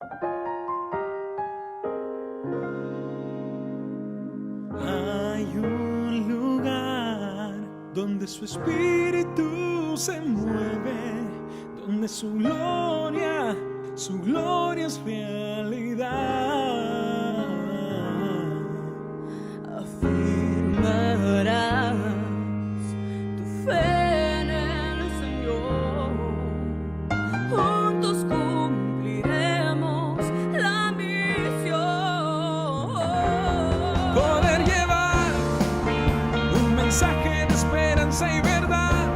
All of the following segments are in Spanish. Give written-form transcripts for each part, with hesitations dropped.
Hay un lugar donde su espíritu se mueve, donde su gloria es realidad. Afirmarás tu fe en el Señor, juntos cumpliremos la misión. Poder llevar un mensaje de esperanza y verdad,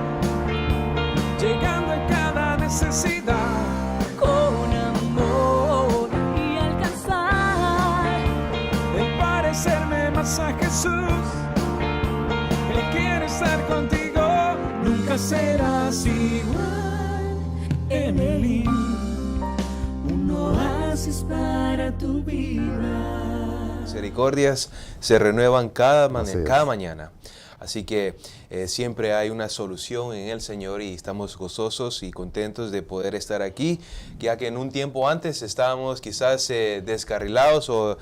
llegando a cada necesidad. Con amor y alcanzar El parecerme más a Jesús, Él quiere estar contigo, nunca serás igual. Emily, un oasis para tu vida. Misericordias se renuevan cada mañana. Así que siempre hay una solución en el Señor y estamos gozosos y contentos de poder estar aquí, ya que en un tiempo antes estábamos quizás descarrilados o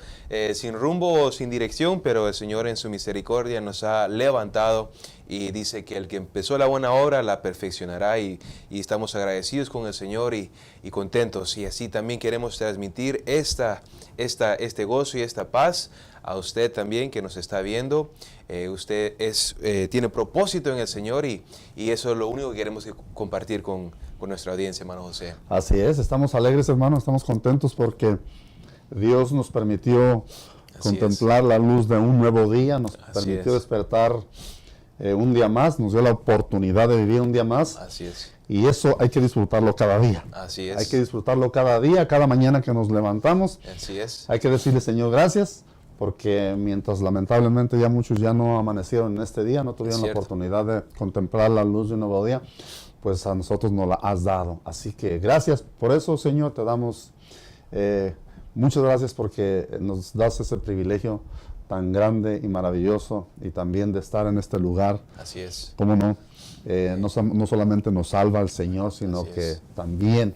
sin rumbo o sin dirección, pero el Señor en su misericordia nos ha levantado y dice que el que empezó la buena obra la perfeccionará y estamos agradecidos con el Señor y contentos. Y así también queremos transmitir este gozo y esta paz a usted también que nos está viendo. Usted tiene propósito en el Señor y eso es lo único que queremos compartir con nuestra audiencia, hermano José. Así es, estamos alegres, hermano, estamos contentos porque Dios nos permitió contemplar la luz de un nuevo día, nos permitió despertar un día más, nos dio la oportunidad de vivir un día más. Así es. Y eso hay que disfrutarlo cada día. Así es. Hay que disfrutarlo cada día, cada mañana que nos levantamos. Así es. Hay que decirle, Señor, gracias, porque mientras lamentablemente ya muchos ya no amanecieron en este día, no tuvieron la oportunidad de contemplar la luz de un nuevo día, pues a nosotros nos la has dado. Así que gracias por eso, Señor, te damos muchas gracias porque nos das ese privilegio tan grande y maravilloso y también de estar en este lugar. Así es. ¿Cómo no? No solamente nos salva el Señor, sino que también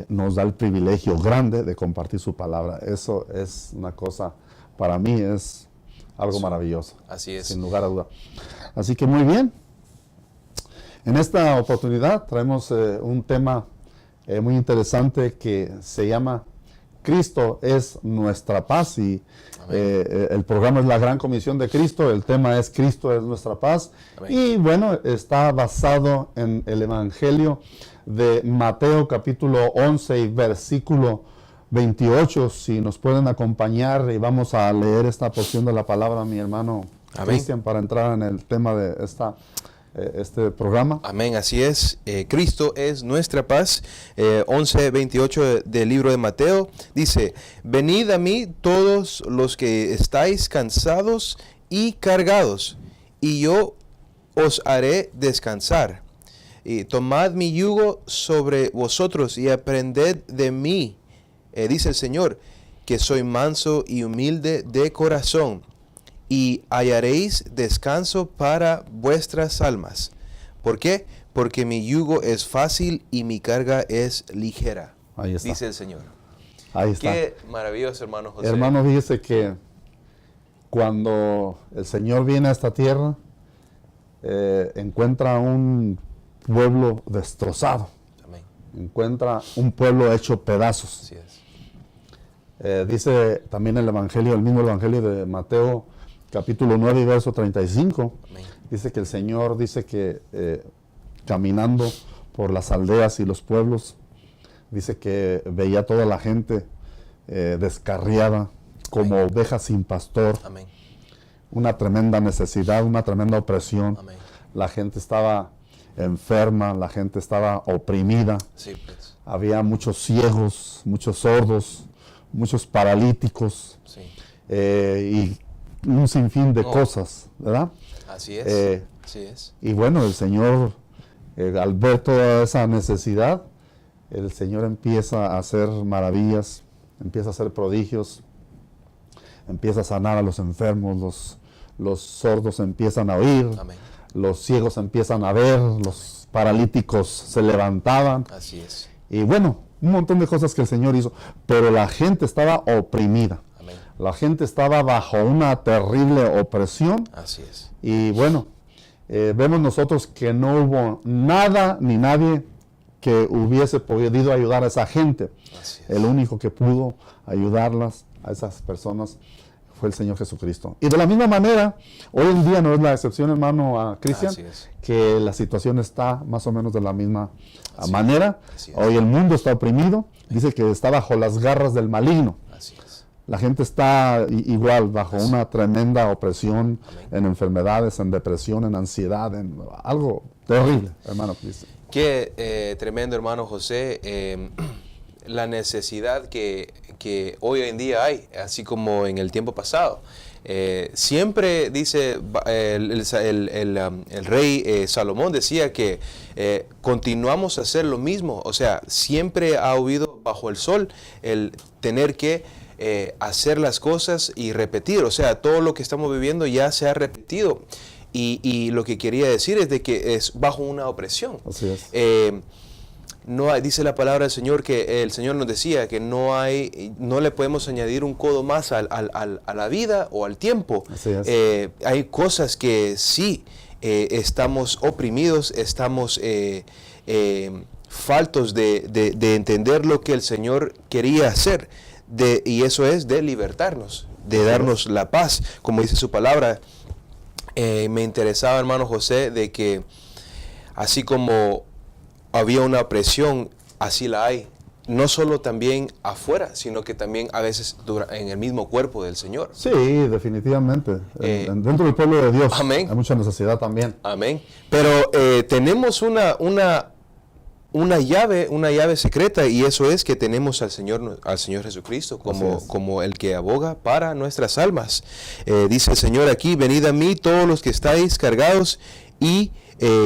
nos da el privilegio grande de compartir su palabra. Eso es una cosa, para mí es algo maravilloso. Así es. Sin lugar a duda. Así que muy bien. En esta oportunidad traemos un tema muy interesante que se llama Cristo es nuestra paz y el programa es la Gran Comisión de Cristo, el tema es Cristo es nuestra paz. Amén. Y bueno, está basado en el Evangelio de Mateo capítulo 11 y versículo 28. Si nos pueden acompañar y vamos a leer esta porción de la palabra, mi hermano Cristian, para entrar en el tema de este programa. Amén, así es. Cristo es nuestra paz. 11:28 del libro de Mateo dice: venid a mí todos los que estáis cansados y cargados, y yo os haré descansar. Y tomad mi yugo sobre vosotros y aprended de mí, dice el Señor, que soy manso y humilde de corazón, y hallaréis descanso para vuestras almas. ¿Por qué? Porque mi yugo es fácil y mi carga es ligera. Ahí está. Dice el Señor. Ahí está. Qué maravilloso, hermano José. Hermano, fíjese que cuando el Señor viene a esta tierra, encuentra un pueblo destrozado. Amén. Encuentra un pueblo hecho pedazos. Así es. Dice también el mismo Evangelio de Mateo, capítulo 9 y verso 35, Amén. Dice que el Señor dice que caminando por las aldeas y los pueblos, dice que veía toda la gente descarriada, como Amén. ovejas sin pastor. Amén. Una tremenda necesidad, una tremenda opresión. Amén. La gente estaba enferma, la gente estaba oprimida. Sí, pues. Había muchos ciegos, muchos sordos, muchos paralíticos. Sí. Y un sinfín de cosas, ¿verdad? Así es. Así es. Y bueno, el Señor, al ver toda esa necesidad, el Señor empieza a hacer maravillas, empieza a hacer prodigios, empieza a sanar a los enfermos, los sordos empiezan a oír, Amén. los ciegos empiezan a ver, los paralíticos se levantaban. Así es. Y bueno, un montón de cosas que el Señor hizo, pero la gente estaba oprimida. Amén. La gente estaba bajo una terrible opresión. Así es. Y bueno, vemos nosotros que no hubo nada ni nadie que hubiese podido ayudar a esa gente. Así es. El único que pudo ayudarlas a esas personas fue el Señor Jesucristo. Y de la misma manera, hoy en día no es la excepción, hermano Cristian, Así es. que la situación está más o menos de la misma Así manera. Así es. Hoy el mundo está oprimido, dice que está bajo las garras del maligno. Así es. La gente está igual, bajo una tremenda opresión, Amén. en enfermedades, en depresión, en ansiedad, en algo terrible, hermano Cristian. Qué tremendo, hermano José. La necesidad que hoy en día hay, así como en el tiempo pasado. Siempre dice el rey Salomón decía que continuamos a hacer lo mismo. O sea, siempre ha habido bajo el sol el tener que hacer las cosas y repetir. O sea, todo lo que estamos viviendo ya se ha repetido. Y lo que quería decir es de que es bajo una opresión. Así es. No hay, dice la palabra del Señor, que el Señor nos decía que no le podemos añadir un codo más a la vida o al tiempo. Así es. Hay cosas que sí estamos oprimidos, estamos faltos de entender lo que el Señor quería hacer, y eso es de libertarnos, de darnos la paz, como dice su palabra. Me interesaba, hermano José, de que así como había una opresión, así la hay, no solo también afuera, sino que también a veces en el mismo cuerpo del Señor. Sí, definitivamente. Dentro del pueblo de Dios Amén. hay mucha necesidad también. Amén. Pero tenemos una llave secreta, y eso es que tenemos al Señor Jesucristo como el que aboga para nuestras almas. Dice el Señor aquí: venid a mí todos los que estáis cargados y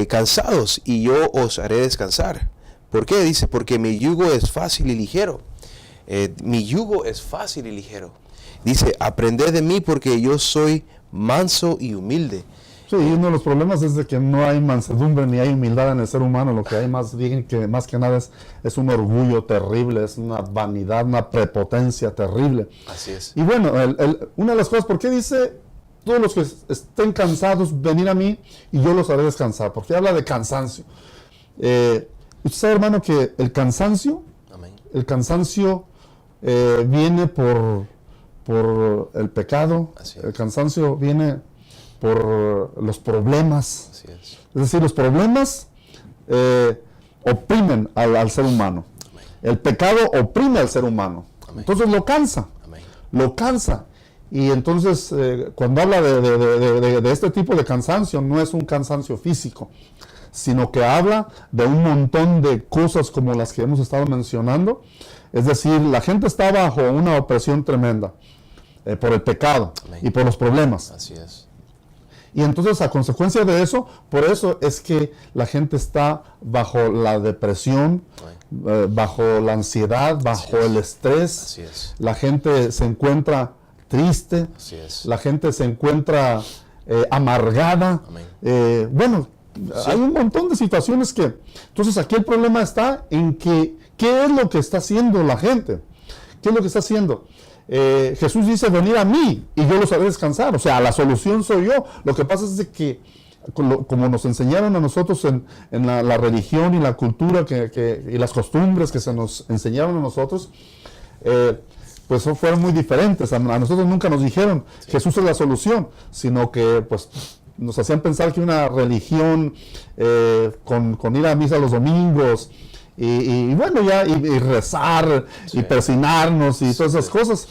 cansados, y yo os haré descansar. ¿Por qué? Dice, porque mi yugo es fácil y ligero. Mi yugo es fácil y ligero. Dice, aprended de mí porque yo soy manso y humilde. Sí, y uno de los problemas es de que no hay mansedumbre ni hay humildad en el ser humano. Lo que hay más que nada es un orgullo terrible, es una vanidad, una prepotencia terrible. Así es. Y bueno, una de las cosas, ¿por qué dice todos los que estén cansados, venir a mí y yo los haré descansar? Porque habla de cansancio. Usted sabe, hermano, que el cansancio viene por el pecado. Así es. El cansancio viene por los problemas. Así es. Es decir, los problemas oprimen al ser humano. Amén. El pecado oprime al ser humano. Amén. Entonces lo cansa. Amén. Lo cansa. Y entonces, cuando habla de este tipo de cansancio, no es un cansancio físico, sino que habla de un montón de cosas como las que hemos estado mencionando. Es decir, la gente está bajo una opresión tremenda por el pecado. Amén. Y por los problemas. Así es. Y entonces, a consecuencia de eso, por eso es que la gente está bajo la depresión, bajo la ansiedad, bajo el estrés. Así es. La gente se encuentra triste, Así es. la gente se encuentra amargada. Amén. Bueno, hay un montón de situaciones que... Entonces, aquí el problema está en que, ¿qué es lo que está haciendo la gente? ¿Qué es lo que está haciendo? Jesús dice, venid a mí y yo los haré descansar. O sea, la solución soy yo. Lo que pasa es de que, como nos enseñaron a nosotros en la religión y la cultura y las costumbres que se nos enseñaron a nosotros, pues fueron muy diferentes. A nosotros nunca nos dijeron, sí, Jesús es la solución, sino que pues nos hacían pensar que una religión con ir a misa los domingos, y bueno, y rezar, sí, y persinarnos y todas esas cosas,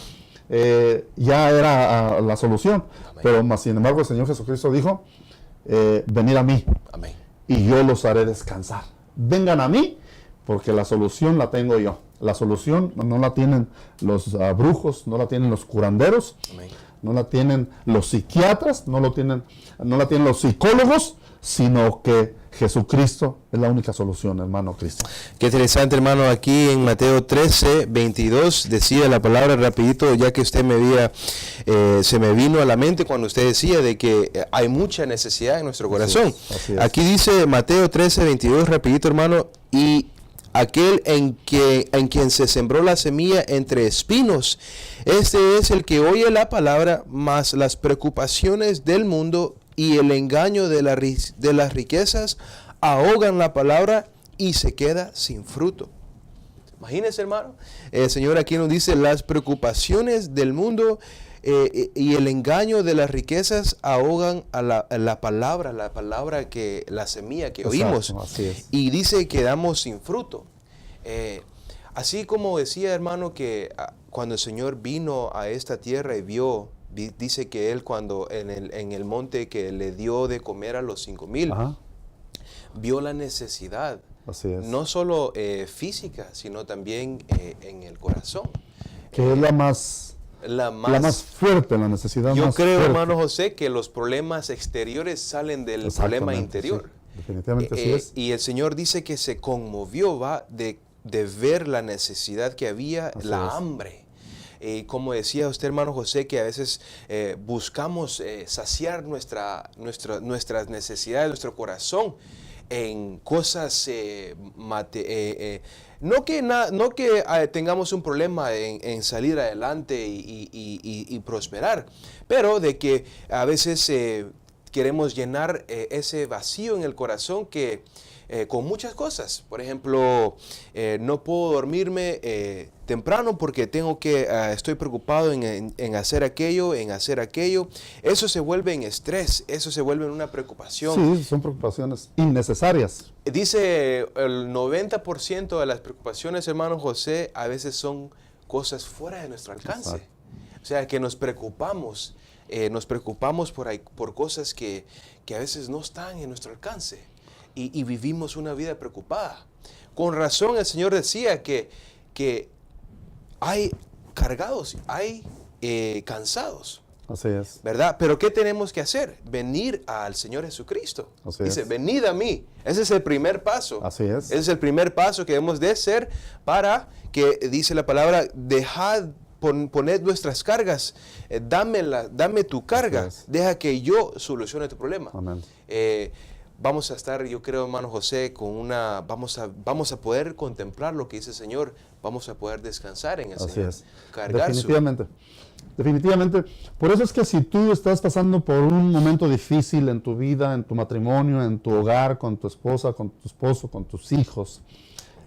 ya era la solución. Amén. Pero más sin embargo el Señor Jesucristo dijo, venid a mí. Amén. Y yo los haré descansar. Vengan a mí, porque la solución la tengo yo. La solución no la tienen los brujos, no la tienen los curanderos. Amén. No la tienen los psiquiatras, no la tienen los psicólogos, sino que Jesucristo es la única solución, hermano Cristian. Qué interesante, hermano. Aquí en Mateo 13, 22, decía la palabra rapidito, ya que usted se me vino a la mente cuando usted decía de que hay mucha necesidad en nuestro corazón. Así es. Aquí dice Mateo 13, 22, rapidito, hermano, y aquel en quien se sembró la semilla entre espinos. Este es el que oye la palabra, mas las preocupaciones del mundo y el engaño de las riquezas ahogan la palabra y se queda sin fruto. Imagínense, hermano, el Señor aquí nos dice, las preocupaciones del mundo y el engaño de las riquezas ahogan a la palabra, la semilla que oímos. Así es. Y dice, quedamos sin fruto. Así como decía, hermano, que cuando el Señor vino a esta tierra y vio, dice que Él cuando en el monte que le dio de comer a los 5,000, Ajá. vio la necesidad. Así es. No solo física, sino también en el corazón. Que es la más fuerte, la necesidad Yo más creo, fuerte. hermano José, que los problemas exteriores salen del problema Exactamente, interior. sí. Definitivamente así es. Y el Señor dice que se conmovió de ver la necesidad que había, Así la es. hambre. Como decía usted, hermano José, que a veces buscamos saciar nuestras necesidades, nuestro corazón, en cosas no que tengamos un problema en salir adelante y prosperar, pero de que a veces queremos llenar ese vacío en el corazón que con muchas cosas. Por ejemplo, no puedo dormirme temprano porque estoy preocupado en hacer aquello, Eso se vuelve en estrés, eso se vuelve en una preocupación. Sí, son preocupaciones innecesarias. Dice el 90% de las preocupaciones, hermano José, a veces son cosas fuera de nuestro alcance. Exacto. O sea, que nos preocupamos por cosas que a veces no están en nuestro alcance. Y vivimos una vida preocupada. Con razón el Señor decía que hay cargados, hay cansados. Así es. ¿Verdad? Pero ¿qué tenemos que hacer? Venir al Señor Jesucristo. Así Dice, es. venid a mí. Ese es el primer paso. Así es. Ese es el primer paso que debemos de hacer para que, dice la palabra, poned nuestras cargas, dame tu carga, Así es. deja que yo solucione tu problema. Amén. Vamos a estar, yo creo, hermano José, vamos a poder contemplar lo que dice el Señor, vamos a poder descansar en el Así Señor. es. Cargar Definitivamente. Por eso es que si tú estás pasando por un momento difícil en tu vida, en tu matrimonio, en tu hogar, con tu esposa, con tu esposo, con tus hijos,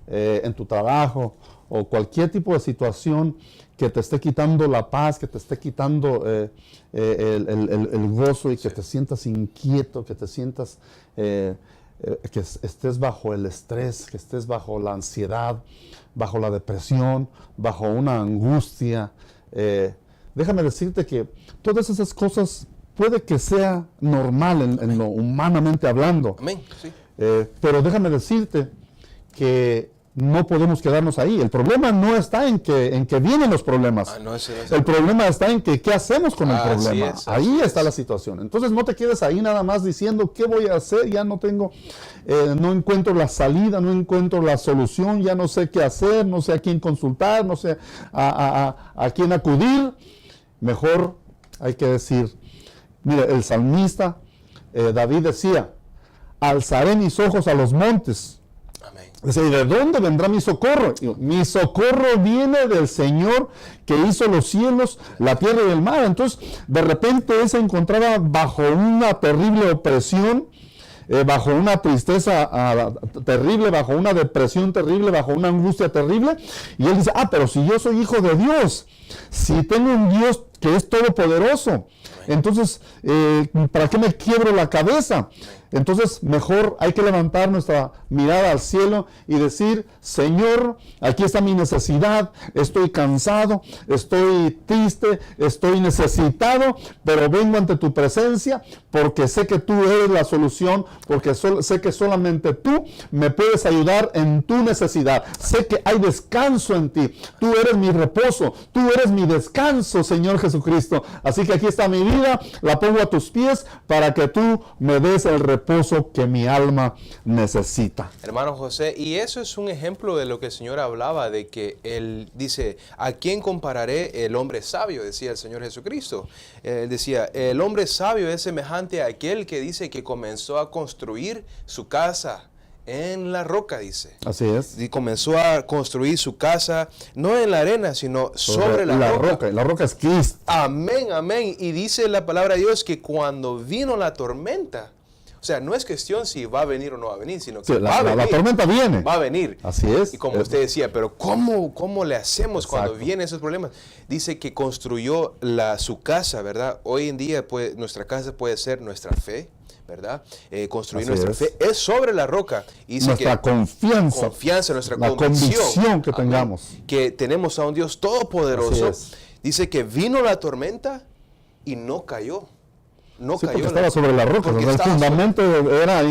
en tu trabajo o cualquier tipo de situación que te esté quitando la paz, que te esté quitando el gozo y que te sientas inquieto, que te sientas, que estés bajo el estrés, que estés bajo la ansiedad, bajo la depresión, bajo una angustia. Déjame decirte que todas esas cosas puede que sea normal en lo humanamente hablando. Amén. Sí. Pero déjame decirte que no podemos quedarnos ahí. El problema no está en que vienen los problemas. El problema está en que qué hacemos con el problema. Ahí está la situación. Entonces no te quedes ahí nada más diciendo qué voy a hacer, ya no tengo, no encuentro la salida, no encuentro la solución, ya no sé qué hacer, no sé a quién consultar, no sé a quién acudir. Mejor hay que decir, mire, el salmista David decía, alzaré mis ojos a los montes. Dice, ¿de dónde vendrá mi socorro? Mi socorro viene del Señor que hizo los cielos, la tierra y el mar. Entonces, de repente él se encontraba bajo una terrible opresión, bajo una tristeza terrible, bajo una depresión terrible, bajo una angustia terrible. Y él dice, pero si yo soy hijo de Dios, si tengo un Dios que es todopoderoso, entonces, ¿para qué me quiebro la cabeza? Entonces, mejor hay que levantar nuestra mirada al cielo y decir, Señor, aquí está mi necesidad, estoy cansado, estoy triste, estoy necesitado, pero vengo ante tu presencia porque sé que tú eres la solución, porque sé que solamente tú me puedes ayudar en tu necesidad. Sé que hay descanso en ti, tú eres mi reposo, tú eres mi descanso, Señor Jesucristo. Así que aquí está mi vida, la pongo a tus pies para que tú me des el reposo que mi alma necesita. Hermano José, y eso es un ejemplo de lo que el Señor hablaba, de que Él dice, ¿a quién compararé el hombre sabio? Decía el Señor Jesucristo. Él decía, el hombre sabio es semejante a aquel que dice que comenzó a construir su casa en la roca, dice. Así es. Y comenzó a construir su casa, no en la arena, sino sobre la roca. La roca es Cristo. Amén, amén. Y dice la palabra de Dios que cuando vino la tormenta, o sea, no es cuestión si va a venir o no va a venir, sino que Sí, va a venir. la tormenta viene. Va a venir. Así es. Y como usted decía, pero ¿cómo le hacemos cuando Exacto. vienen esos problemas? Dice que construyó su casa, ¿verdad? Hoy en día nuestra casa puede ser nuestra fe, ¿verdad? Construir Así nuestra es. fe es sobre la roca. Y dice Nuestra que confianza, nuestra la convicción que Amén. tengamos. Que tenemos a un Dios todopoderoso. Así es. Dice que vino la tormenta y no cayó. No Sí, cayó. porque estaba sobre la roca, Porque ¿verdad? El estaba fundamento era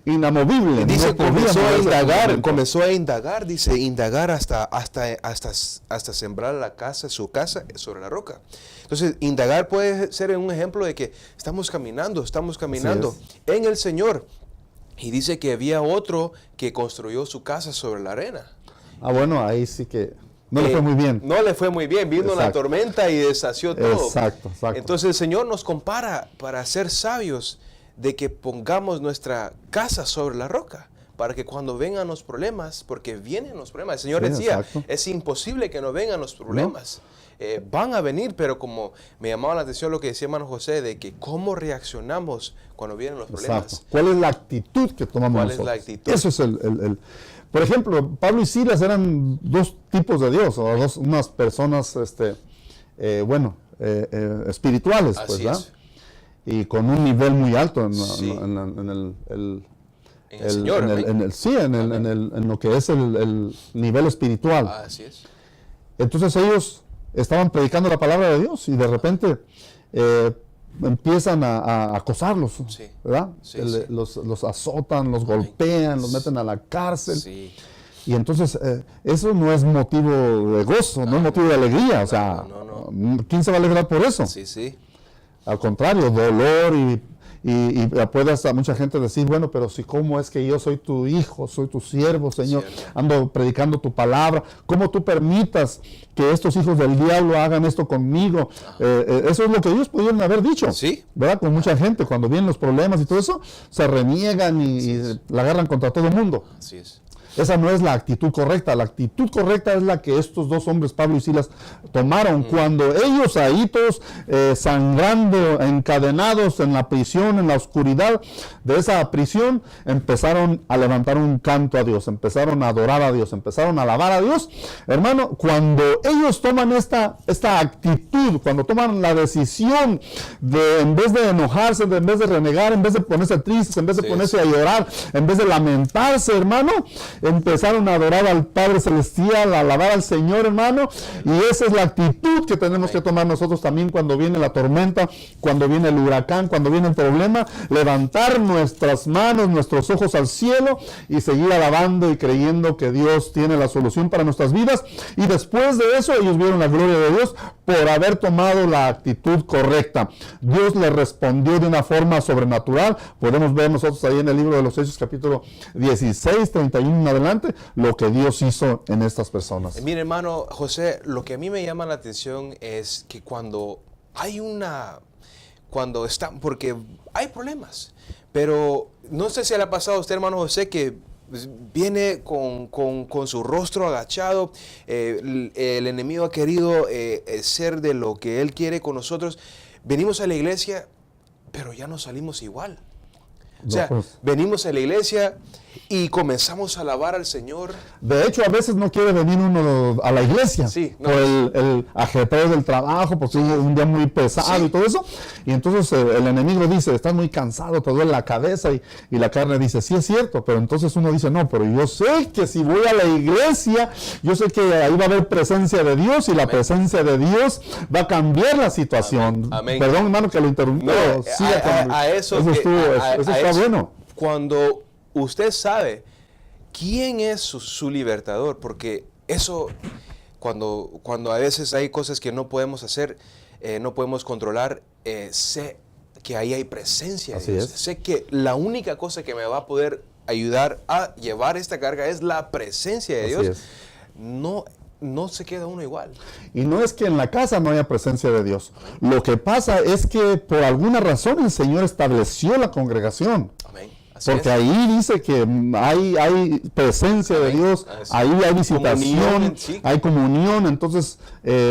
inamovible. Dice, no podía comenzó a moverse el indagar, fundamento. dice, indagar hasta sembrar su casa sobre la roca. Entonces, indagar puede ser un ejemplo de que estamos caminando en el Señor. Y dice que había otro que construyó su casa sobre la arena. Ah, bueno, ahí sí que no le fue muy bien. No le fue muy bien, vino la Exacto. tormenta y deshació todo. Exacto. Entonces el Señor nos compara para ser sabios de que pongamos nuestra casa sobre la roca, para que cuando vengan los problemas, porque vienen los problemas, el Señor Sí, decía, exacto. es imposible que no vengan los problemas. Van a venir, pero como me llamaba la atención lo que decía hermano José, de que cómo reaccionamos cuando vienen los problemas. Exacto. ¿Cuál es la actitud que tomamos ¿Cuál es nosotros? la actitud? Eso es el. Por ejemplo, Pablo y Silas eran dos tipos de Dios, o unas personas, espirituales, Así pues, ¿verdad? es. Y con un nivel muy alto en Sí. el Señor, amén. en lo que es el nivel espiritual. Así es. Entonces ellos estaban predicando la palabra de Dios y de repente empiezan a acosarlos, Sí. ¿verdad? Sí, sí. Los azotan, los golpean, los meten a la cárcel. Sí. Y entonces eso no es motivo de gozo, no es motivo de alegría. O sea, no. ¿quién se va a alegrar por eso? Sí, sí. Al contrario, dolor y puede hasta mucha gente decir, bueno, pero si cómo es que yo soy tu hijo, soy tu siervo, Señor, Cierto. ando predicando tu palabra, ¿cómo tú permitas que estos hijos del diablo hagan esto conmigo? Eso es lo que ellos pudieron haber dicho, Sí. ¿verdad? Con mucha gente, cuando vienen los problemas y todo eso, se reniegan y la agarran contra todo el mundo. Así es. Esa no es la actitud correcta. La actitud correcta es la que estos dos hombres, Pablo y Silas, tomaron cuando ellos ahí todos sangrando, encadenados en la prisión, en la oscuridad de esa prisión, empezaron a levantar un canto a Dios, empezaron a adorar a Dios, empezaron a alabar a Dios. Hermano, cuando ellos toman esta actitud, cuando toman la decisión de, en vez de enojarse, en vez de renegar, en vez de ponerse tristes, en vez de Sí, ponerse a llorar, en vez de lamentarse, hermano, empezaron a adorar al Padre Celestial, a alabar al Señor, hermano, y esa es la actitud que tenemos que tomar nosotros también cuando viene la tormenta, cuando viene el huracán, cuando viene el problema, levantar nuestras manos, nuestros ojos al cielo y seguir alabando y creyendo que Dios tiene la solución para nuestras vidas. Y después de eso ellos vieron la gloria de Dios por haber tomado la actitud correcta. Dios les respondió de una forma sobrenatural. Podemos ver nosotros ahí en el libro de los Hechos, capítulo 16, 31 en adelante, lo que Dios hizo en estas personas. Mire, hermano José, lo que a mí me llama la atención es que porque hay problemas, pero no sé si le ha pasado a usted, hermano José, que viene con su rostro agachado, el enemigo ha querido ser de lo que él quiere con nosotros, venimos a la iglesia, pero ya no salimos igual. O sea, venimos a la iglesia y comenzamos a alabar al Señor. De hecho, a veces no quiere venir uno a la iglesia Sí, no. por el ajetreo del trabajo, porque es un día muy pesado Sí. y todo eso. Y entonces el enemigo dice, estás muy cansado, te duele la cabeza. Y la carne dice, sí es cierto. Pero entonces uno dice, no, pero yo sé que si voy a la iglesia, yo sé que ahí va a haber presencia de Dios y la presencia de Dios va a cambiar la situación. Amén. Perdón, hermano, que lo interrumpí. No, pero siga con- eso está bueno. Cuando usted sabe quién es su libertador, porque eso, cuando a veces hay cosas que no podemos hacer, no podemos controlar, sé que ahí hay presencia de Así Dios. es. Sé que la única cosa que me va a poder ayudar a llevar esta carga es la presencia de Así Dios. es. No se queda uno igual. Y no es que en la casa no haya presencia de Dios. Lo que pasa es que por alguna razón el Señor estableció la congregación. Amén. Porque ahí dice que hay presencia de Dios, ahí hay visitación, hay comunión. Entonces,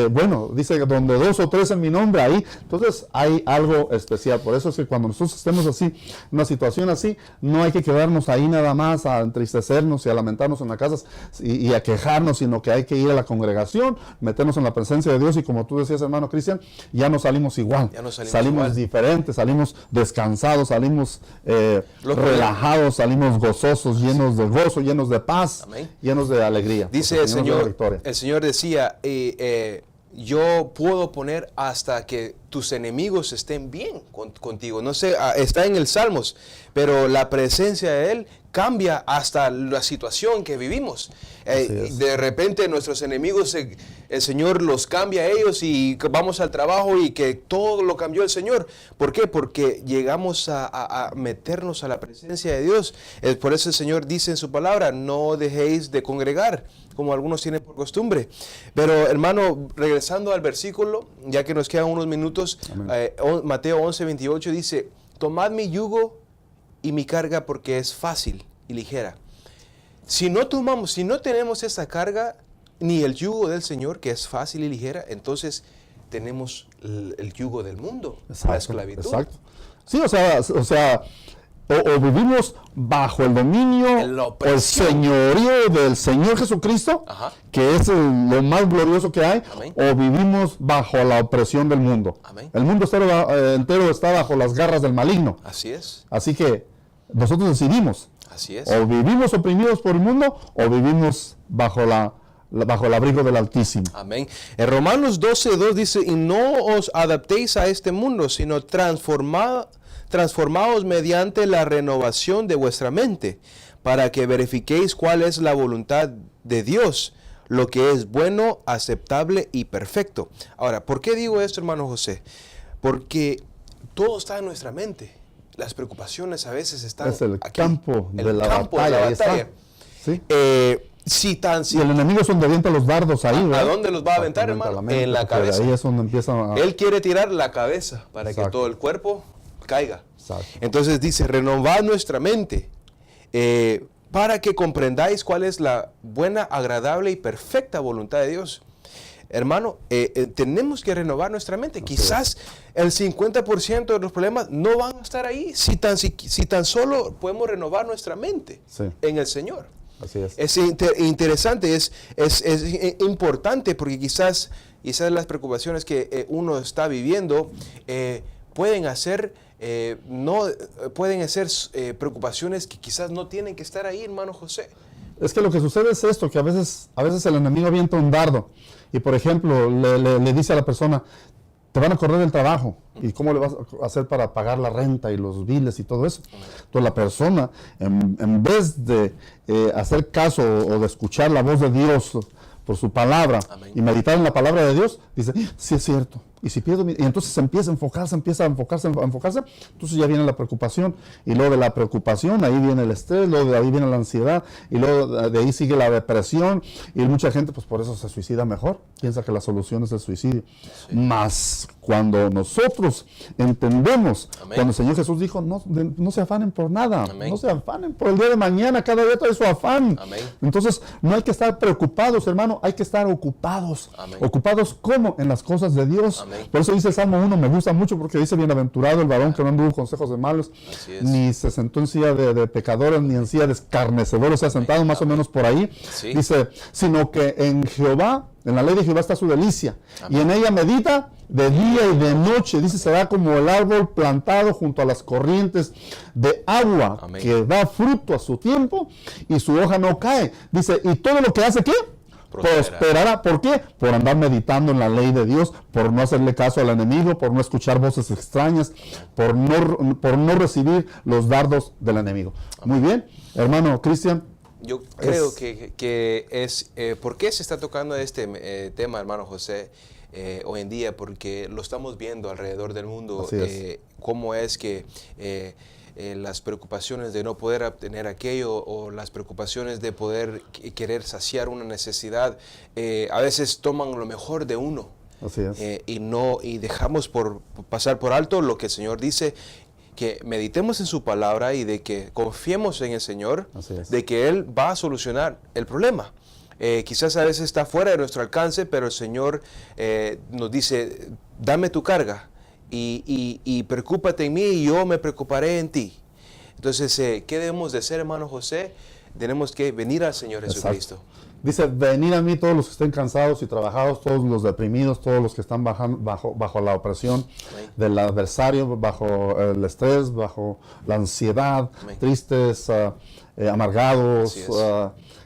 bueno, dice que donde 2 o 3 en mi nombre, ahí. Entonces, hay algo especial. Por eso es que cuando nosotros estemos así, en una situación así, no hay que quedarnos ahí nada más a entristecernos y a lamentarnos en las casas y a quejarnos, sino que hay que ir a la congregación, meternos en la presencia de Dios y como tú decías, hermano Cristian, ya no salimos igual. Salimos diferentes, salimos descansados, salimos relajados, salimos gozosos, llenos de gozo, llenos de paz, llenos de alegría. Dice el Señor decía, yo puedo poner hasta que tus enemigos estén bien contigo. No sé, está en el Salmos, pero la presencia de Él cambia hasta la situación que vivimos. De repente nuestros enemigos, el Señor los cambia a ellos y vamos al trabajo y que todo lo cambió el Señor. ¿Por qué? Porque llegamos a meternos a la presencia de Dios. Por eso el Señor dice en su palabra, no dejéis de congregar, como algunos tienen por costumbre. Pero hermano, regresando al versículo, ya que nos quedan unos minutos, Mateo 11:28 dice, tomad mi yugo y mi carga porque es fácil y ligera. Si no tenemos esa carga, ni el yugo del Señor, que es fácil y ligera, entonces tenemos el yugo del mundo, la esclavitud. Exacto. Sí, o sea, o vivimos bajo el dominio, el señorío del Señor Jesucristo, que es lo más glorioso que hay, o vivimos bajo la opresión del mundo. El mundo entero está bajo las garras del maligno. Así es. Así que nosotros decidimos. Así es. O vivimos oprimidos por el mundo, o vivimos bajo el abrigo del Altísimo. Amén. En Romanos 12:2 dice, y no os adaptéis a este mundo, sino transformaos mediante la renovación de vuestra mente, para que verifiquéis cuál es la voluntad de Dios, lo que es bueno, aceptable y perfecto. Ahora, ¿por qué digo esto, hermano José? Porque todo está en nuestra mente. Las preocupaciones a veces están es el aquí. Campo de la batalla. ¿Sí? Si el enemigo es donde avienta los dardos ahí, ¿verdad? ¿A dónde los va a aventar, hermano? En la cabeza. Ahí es donde empieza Él quiere tirar la cabeza para que todo el cuerpo caiga. Exacto. Entonces dice, renovad nuestra mente para que comprendáis cuál es la buena, agradable y perfecta voluntad de Dios. Hermano, tenemos que renovar nuestra mente. Quizás el 50% de los problemas no van a estar ahí si tan solo podemos renovar nuestra mente en el Señor. Así es. Es interesante, es importante porque quizás las preocupaciones que uno está viviendo pueden ser preocupaciones que quizás no tienen que estar ahí, hermano José. Es que lo que sucede es esto, que a veces el enemigo avienta un dardo y, por ejemplo, le dice a la persona, te van a correr del trabajo, ¿y cómo le vas a hacer para pagar la renta y los biles y todo eso? Entonces la persona, en vez de hacer caso o de escuchar la voz de Dios por su palabra y meditar en la palabra de Dios, dice, sí es cierto. Y si pierdo, y entonces empieza a enfocarse, entonces ya viene la preocupación, y luego de la preocupación, ahí viene el estrés, luego de ahí viene la ansiedad, y luego de ahí sigue la depresión, y mucha gente pues por eso se suicida mejor, piensa que la solución es el suicidio. Mas cuando nosotros entendemos, cuando el Señor Jesús dijo, no se afanen por nada, no se afanen por el día de mañana, cada día trae su afán. Entonces no hay que estar preocupados, hermano, hay que estar ocupados. ¿Ocupados cómo? En las cosas de Dios. Por eso dice el Salmo 1, me gusta mucho porque dice, bienaventurado el varón que no anduvo consejos de malos, ni se sentó en silla de pecadores, ni en silla de escarnecedores, se ha sentado más o menos por ahí. Dice, sino que en Jehová, en la ley de Jehová está su delicia, y en ella medita de día y de noche. Dice, será como el árbol plantado junto a las corrientes de agua, que da fruto a su tiempo, y su hoja no cae. Dice, y todo lo que hace, ¿qué? Prosperará. ¿Por qué? Por andar meditando en la ley de Dios, por no hacerle caso al enemigo, por no escuchar voces extrañas, por no recibir los dardos del enemigo. Muy bien, hermano Cristian. Yo creo que es, ¿por qué se está tocando este tema, hermano José, hoy en día? Porque lo estamos viendo alrededor del mundo, cómo es que las preocupaciones de no poder obtener aquello o las preocupaciones de poder querer saciar una necesidad, a veces toman lo mejor de uno. Así es. Y dejamos pasar por alto lo que el Señor dice, que meditemos en su palabra y de que confiemos en el Señor, Así es. de que Él va a solucionar el problema. Quizás a veces está fuera de nuestro alcance, pero el Señor nos dice, dame tu carga y preocúpate en mí y yo me preocuparé en ti. Entonces, ¿qué debemos de hacer, hermano José? Tenemos que venir al Señor Jesucristo. Exacto. Dice, venid a mí todos los que estén cansados y trabajados, todos los deprimidos, todos los que están bajo la opresión del adversario, bajo el estrés, bajo la ansiedad, Amén. tristes, amargados, Así es.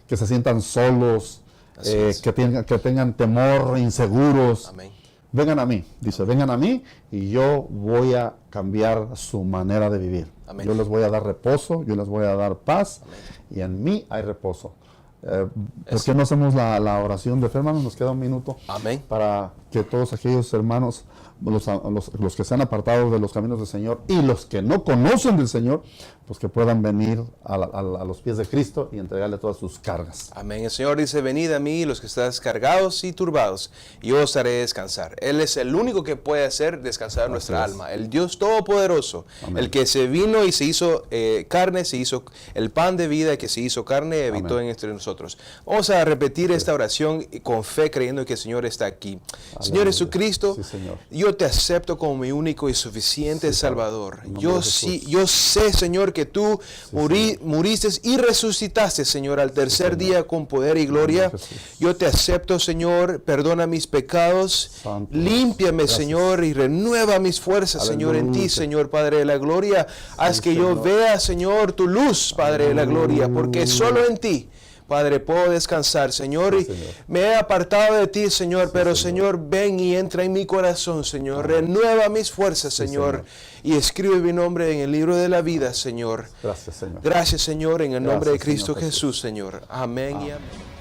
que se sientan solos, Así es. que tengan temor, inseguros. Amén. Vengan a mí, dice, vengan a mí y yo voy a cambiar su manera de vivir. Amén. Yo les voy a dar reposo, yo les voy a dar paz y en mí hay reposo. ¿Por qué no hacemos la oración de fe, hermanos? Nos queda un minuto Amén. para que todos aquellos hermanos, los que se han apartado de los caminos del Señor y los que no conocen del Señor, pues que puedan venir a los pies de Cristo y entregarle todas sus cargas. Amén. El Señor dice, venid a mí los que estáis cargados y turbados, y yo os haré descansar. Él es el único que puede hacer descansar nuestra alma. El Dios Todopoderoso, Amén. el que se vino y se hizo carne, se hizo el pan de vida que se hizo carne, habitó Amén. entre nosotros. Vamos a repetir esta oración con fe, creyendo que el Señor está aquí. Señor Jesucristo, Sí, Señor. yo te acepto como mi único y suficiente Sí, Salvador. en nombre Yo de sí, Jesús. yo sé, Señor, que tú muriste y resucitaste, Señor, al tercer día con poder y gloria. de Jesús. Yo te acepto, Señor, perdona mis pecados, Santo. límpiame, Gracias. Señor, y renueva mis fuerzas, Señor, en ti, Aleluya. Señor, Padre de la gloria. Haz que yo Señor. vea, Señor, tu luz, Padre de la gloria, porque solo en ti, Padre, puedo descansar, Señor, y Señor. me he apartado de ti, Señor, pero Señor. Señor, ven y entra en mi corazón, Señor, renueva mis fuerzas, Señor, y escribe mi nombre en el libro de la vida, Señor. Gracias, Señor. Gracias, Señor, en el nombre de Gracias, Cristo Señor Jesús. Jesús, Señor. Amén y amén.